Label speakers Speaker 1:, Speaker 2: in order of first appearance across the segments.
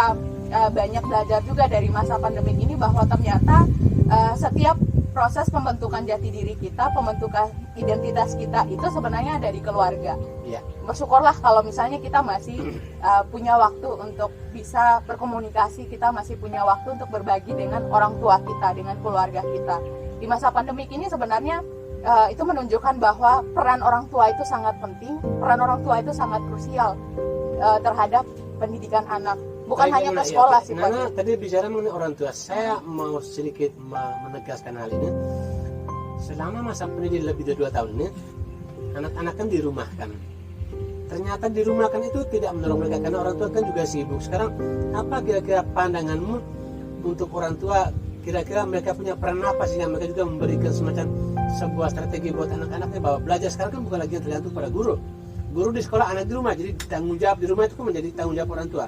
Speaker 1: kita banyak belajar juga dari masa pandemik ini bahwa ternyata setiap proses pembentukan jati diri kita, pembentukan identitas kita itu sebenarnya ada di keluarga.
Speaker 2: Iya.
Speaker 1: Bersyukurlah kalau misalnya kita masih punya waktu untuk bisa berkomunikasi, kita masih punya waktu untuk berbagi dengan orang tua kita, dengan keluarga kita. Di masa pandemik ini sebenarnya itu menunjukkan bahwa peran orang tua itu sangat penting, peran orang tua itu sangat krusial terhadap pendidikan anak. Bukan hanya ke sekolah sih.
Speaker 2: Nana tadi bicara mengenai orang tua, saya mau sedikit menegaskan hal ini. Selama masa pendidikan lebih dari 2 tahun ini, anak-anak kan dirumahkan. Ternyata dirumahkan itu tidak menolong mereka karena orang tua kan juga sibuk. Sekarang apa kira-kira pandanganmu untuk orang tua? Kira-kira mereka punya peran apa sehingga mereka juga memberikan semacam sebuah strategi buat anak-anaknya bahwa belajar sekarang kan bukan lagi yang tergantung pada guru. Guru di sekolah, anak di rumah, jadi tanggung jawab di rumah itu kan menjadi tanggung jawab orang tua.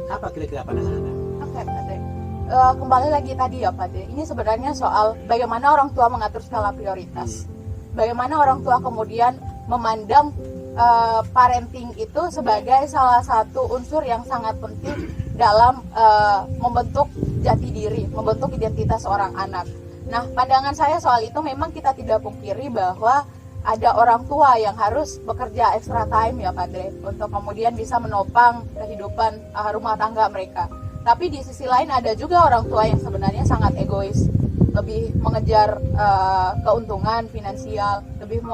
Speaker 2: Apa kira-kira pandangan Anda?
Speaker 1: Oke, Pak De. Kembali lagi tadi ya Pak De, ini sebenarnya soal bagaimana orang tua mengatur skala prioritas. Bagaimana orang tua kemudian memandang parenting itu sebagai salah satu unsur yang sangat penting dalam membentuk jati diri, membentuk identitas seorang anak. Nah, pandangan saya soal itu memang kita tidak pungkiri bahwa ada orang tua yang harus bekerja extra time ya Pak Dre, untuk kemudian bisa menopang kehidupan rumah tangga mereka. Tapi di sisi lain ada juga orang tua yang sebenarnya sangat egois, lebih mengejar keuntungan finansial, lebih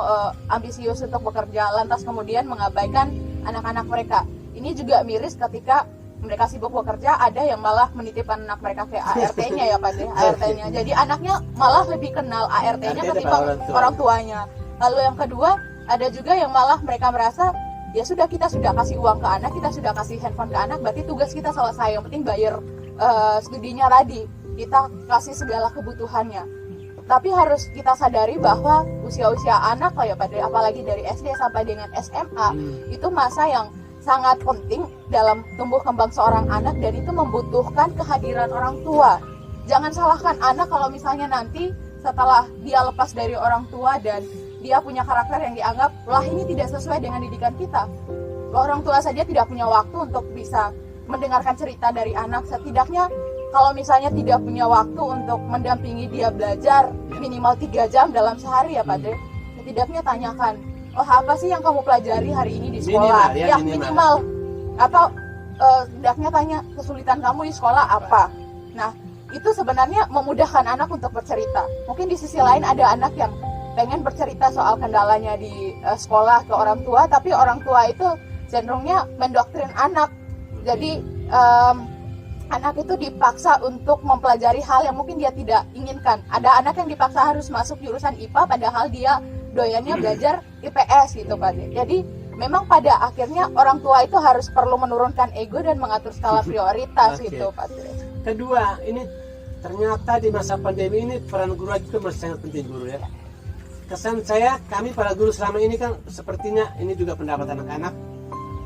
Speaker 1: ambisius untuk bekerja, lantas kemudian mengabaikan anak-anak mereka. Ini juga miris ketika mereka sibuk bekerja, ada yang malah menitipkan anak mereka ke ART-nya ya Pak Dre, ART-nya. Jadi anaknya malah lebih kenal ART-nya ketimbang orang tuanya. Lalu yang kedua, ada juga yang malah mereka merasa, ya sudah kita sudah kasih uang ke anak, kita sudah kasih handphone ke anak, berarti tugas kita selesai, yang penting bayar studinya tadi, kita kasih segala kebutuhannya. Tapi harus kita sadari bahwa usia-usia anak kayak pada apalagi dari SD sampai dengan SMA, itu masa yang sangat penting dalam tumbuh kembang seorang anak, dan itu membutuhkan kehadiran orang tua. Jangan salahkan anak kalau misalnya nanti setelah dia lepas dari orang tua dan dia punya karakter yang dianggap, lah ini tidak sesuai dengan didikan kita. Orang tua saja tidak punya waktu untuk bisa mendengarkan cerita dari anak. Setidaknya kalau misalnya tidak punya waktu untuk mendampingi dia belajar minimal 3 jam dalam sehari ya Pak De, setidaknya tanyakan, oh apa sih yang kamu pelajari hari ini di sekolah? Minimal. Atau setidaknya tanya, kesulitan kamu di sekolah apa? Nah, itu sebenarnya memudahkan anak untuk bercerita. Mungkin di sisi lain ada anak yang pengen bercerita soal kendalanya di sekolah ke orang tua, tapi orang tua itu cenderungnya mendoktrin anak. Jadi anak itu dipaksa untuk mempelajari hal yang mungkin dia tidak inginkan. Ada anak yang dipaksa harus masuk jurusan IPA padahal dia doyannya belajar IPS gitu Pak. Jadi memang pada akhirnya orang tua itu harus perlu menurunkan ego dan mengatur skala prioritas gitu Pak.
Speaker 2: Kedua, ini ternyata di masa pandemi ini peran guru juga masih sangat penting guru ya. Kesan saya, kami para guru selama ini kan sepertinya ini juga pendapat anak-anak,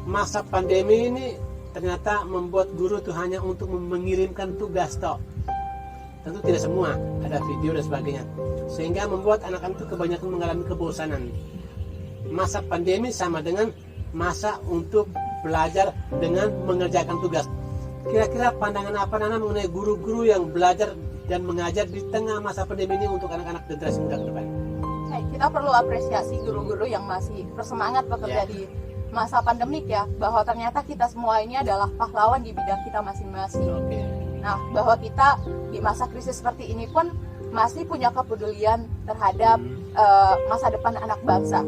Speaker 2: masa pandemi ini ternyata membuat guru itu hanya untuk mengirimkan tugas toh. Tentu tidak semua, ada video dan sebagainya, sehingga membuat anak-anak itu kebanyakan mengalami kebosanan. Masa pandemi sama dengan masa untuk belajar dengan mengerjakan tugas. Kira-kira pandangan apa Nana mengenai guru-guru yang belajar dan mengajar di tengah masa pandemi ini untuk anak-anak generasi muda ke depan?
Speaker 1: Kita perlu apresiasi guru-guru yang masih bersemangat bekerja di masa pandemik ya, bahwa ternyata kita semua ini adalah pahlawan di bidang kita masing-masing. Nah, bahwa kita di masa krisis seperti ini pun masih punya kepedulian terhadap masa depan anak bangsa.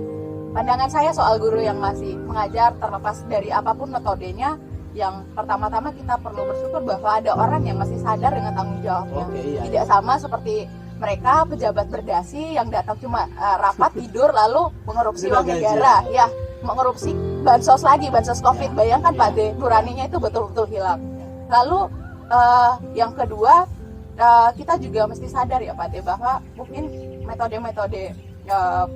Speaker 1: Pandangan saya soal guru yang masih mengajar, terlepas dari apapun metodenya, yang pertama-tama kita perlu bersyukur bahwa ada orang yang masih sadar dengan tanggung jawabnya. Tidak sama seperti mereka pejabat berdasi yang datang cuma rapat tidur lalu mengerupsi uang negara, ya mengerupsi bansos lagi, bansos COVID. Bayangkan Pak De, nuraninya itu betul-betul hilang. Lalu yang kedua, kita juga mesti sadar ya Pak De, bahwa mungkin metode-metode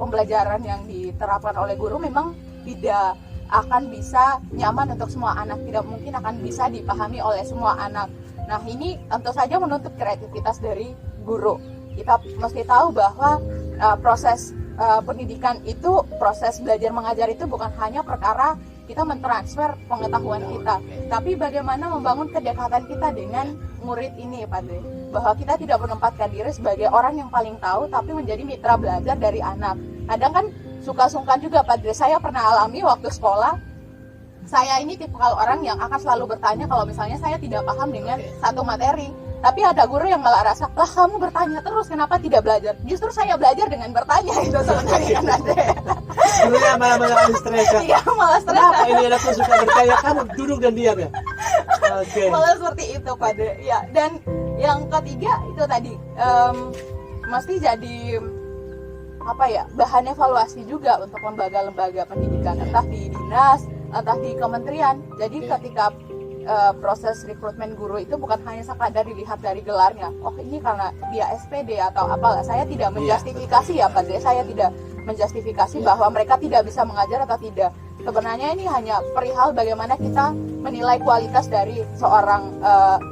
Speaker 1: pembelajaran yang diterapkan oleh guru memang tidak akan bisa nyaman untuk semua anak, tidak mungkin akan bisa dipahami oleh semua anak. Nah, ini tentu saja menuntut kreativitas dari guru. Kita mesti tahu bahwa proses pendidikan itu, proses belajar mengajar itu bukan hanya perkara kita mentransfer pengetahuan kita, tapi bagaimana membangun kedekatan kita dengan murid ini, Padre, bahwa kita tidak menempatkan diri sebagai orang yang paling tahu, tapi menjadi mitra belajar dari anak. Kadang kan suka sungkan juga, Padre. Saya pernah alami waktu sekolah. Saya ini tipikal orang yang akan selalu bertanya kalau misalnya saya tidak paham dengan satu materi. Tapi ada guru yang malah rasa, lah kamu bertanya terus, kenapa tidak belajar? Justru saya belajar dengan bertanya itu sebenarnya, Padre.
Speaker 2: Gurunya malah stres ya.
Speaker 1: Iya, malah stres.
Speaker 2: Kenapa ini anakku suka bertanya, kamu duduk dan diam ya? Oke.
Speaker 1: Malah seperti itu, Padre. Ya, dan yang ketiga itu tadi mesti jadi apa ya, bahan evaluasi juga untuk lembaga-lembaga pendidikan, entah di dinas, entah di kementerian. Jadi ketika proses rekrutmen guru itu bukan hanya sekadar dilihat dari gelarnya, oh ini karena dia SPD atau apalah. Saya tidak menjustifikasi ya, Padre, saya tidak menjustifikasi bahwa mereka tidak bisa mengajar atau tidak. Sebenarnya ini hanya perihal bagaimana kita menilai kualitas dari seorang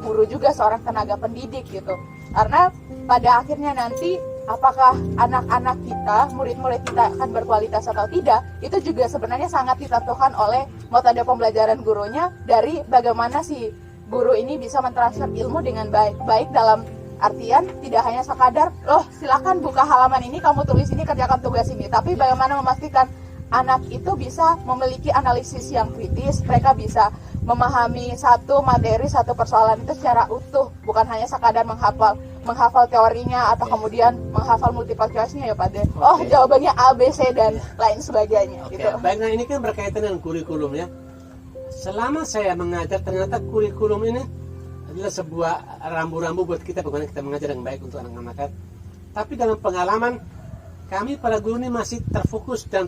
Speaker 1: guru juga, seorang tenaga pendidik gitu. Karena pada akhirnya nanti apakah anak-anak kita, murid-murid kita akan berkualitas atau tidak, itu juga sebenarnya sangat ditentukan oleh metode pembelajaran gurunya, dari bagaimana si guru ini bisa mentransfer ilmu dengan baik. Baik dalam artian tidak hanya sekadar, loh silakan buka halaman ini, kamu tulis ini, kerjakan tugas ini. Tapi bagaimana memastikan anak itu bisa memiliki analisis yang kritis, mereka bisa memahami satu materi, satu persoalan itu secara utuh, bukan hanya sekadar menghafal teorinya atau kemudian menghafal multiple choice-nya ya, Padre. Oh, jawabannya A, B, C dan lain sebagainya gitu.
Speaker 2: Baik, nah ini kan berkaitan dengan kurikulum ya. Selama saya mengajar, ternyata kurikulum ini adalah sebuah rambu-rambu buat kita bagaimana kita mengajar yang baik untuk anak-anak kan. Tapi dalam pengalaman kami para guru ini masih terfokus dan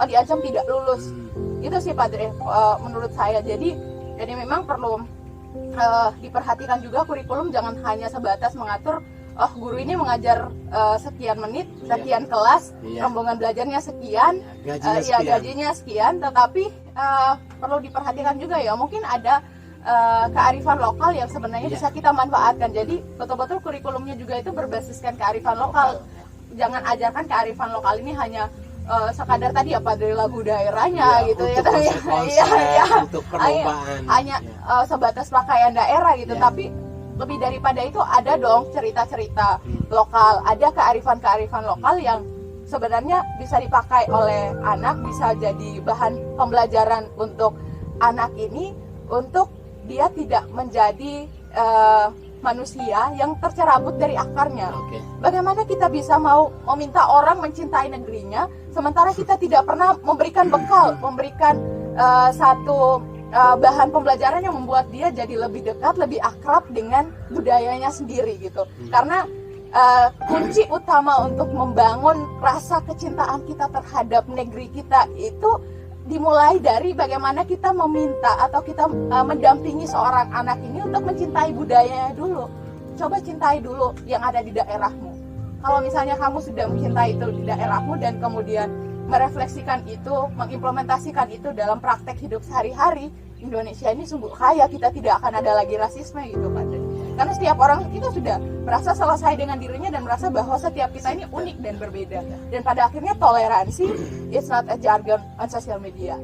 Speaker 1: diancam tidak lulus. Itu sih, Padre, menurut saya. Jadi memang perlu diperhatikan juga kurikulum, jangan hanya sebatas mengatur oh guru ini mengajar sekian menit, sekian kelas,
Speaker 2: Iya.
Speaker 1: rombongan belajarnya sekian,
Speaker 2: Gajinya
Speaker 1: ya
Speaker 2: sekian.
Speaker 1: gajinya sekian, tetapi perlu diperhatikan juga ya, mungkin ada kearifan lokal yang sebenarnya
Speaker 2: Iya.
Speaker 1: bisa kita manfaatkan. Jadi betul-betul kurikulumnya juga itu berbasiskan kearifan lokal. Jangan ajarkan kearifan lokal ini hanya sekadar tadi apa dari lagu daerahnya
Speaker 2: Iya,
Speaker 1: gitu ya,
Speaker 2: untuk
Speaker 1: tapi
Speaker 2: konsep-konsep, untuk perlombaan.
Speaker 1: hanya
Speaker 2: Iya.
Speaker 1: sebatas pakaian daerah gitu,
Speaker 2: Iya.
Speaker 1: tapi lebih daripada itu ada dong cerita-cerita lokal, ada kearifan-kearifan lokal yang sebenarnya bisa dipakai oleh anak, bisa jadi bahan pembelajaran untuk anak ini, untuk dia tidak menjadi manusia yang tercerabut dari akarnya.
Speaker 2: Oke.
Speaker 1: Bagaimana kita bisa mau meminta orang mencintai negerinya, sementara kita tidak pernah memberikan bekal, memberikan satu bahan pembelajaran yang membuat dia jadi lebih dekat, lebih akrab dengan budayanya sendiri gitu. Karena kunci utama untuk membangun rasa kecintaan kita terhadap negeri kita itu dimulai dari bagaimana kita meminta atau kita mendampingi seorang anak ini untuk mencintai budayanya dulu. Coba cintai dulu yang ada di daerahmu. Kalau misalnya kamu sudah mencintai itu di daerahmu dan kemudian merefleksikan itu, mengimplementasikan itu dalam praktek hidup sehari-hari, Indonesia ini sungguh kaya, kita tidak akan ada lagi rasisme gitu Pak. Karena setiap orang itu sudah merasa selesai dengan dirinya dan merasa bahwa setiap kita ini unik dan berbeda. Dan pada akhirnya toleransi it's not a jargon on social media.